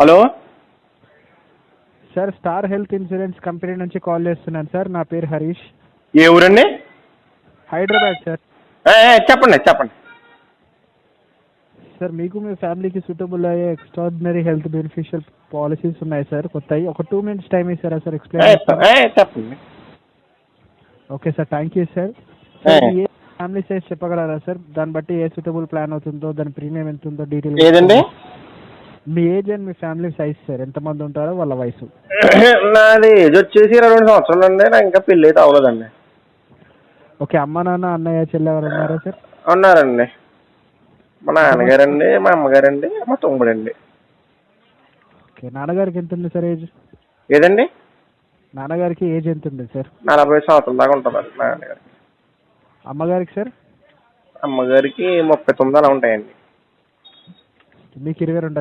Hello sir, star health insurance company నుంచి call చేస్తున్నాను sir. నా పేరు హరీష్. ఏ ఊరండి? హైదరాబాద్ సార్. చెప్పండి చెప్పండి. సార్, మీకు మీ ఫ్యామిలీకి సూటబుల్ అయ్యే ఎక్స్ట్రాడినరీ హెల్త్ బెనిఫిషియల్ పాలసీస్ ఉన్నాయి సార్, కొత్తవి. ఒక 2 minutes టైం ఇస్తారా సార్? ఎక్స్ప్లెయిన్. చెప్పండి. Okay sir, thank you sir. Sir, A family size చెప్పగలరా సార్? దాన్ని బట్టి ఏ సూటబుల్ ప్లాన్ అవుతుందో, దాని ప్రీమియం ఎంత ఉందో డీటెయిల్. ఏదండి? మీ ఏజ్ అండ్ మీ ఫ్యామిలీ సైజ్ సార్, ఎంతమంది ఉంటారో వాళ్ళ వయసు. నాది ఏజ్ వచ్చేసి 22 సంవత్సరాలు అండి. నాకు ఇంకా పెళ్ళి అయితే అవ్వలేదండి. ఓకే, అమ్మ నాన్న అన్నయ్య చెల్లి ఎవరు ఉన్నారా సార్? ఉన్నారండి. మా నాన్నగారండి, మా అమ్మగారండి, మా తమ్ముడండి. ఓకే, నాన్నగారికి ఎంత ఉంది సార్ ఏజ్? ఏదండి? నాన్నగారికి ఏజ్ ఎంత ఉంది సార్? 40 సంవత్సరాల దాకా ఉంటుందండి మా నాన్నగారికి. అమ్మగారికి సార్? అమ్మగారికి 39 అలా ఉంటాయండి. మీకు 22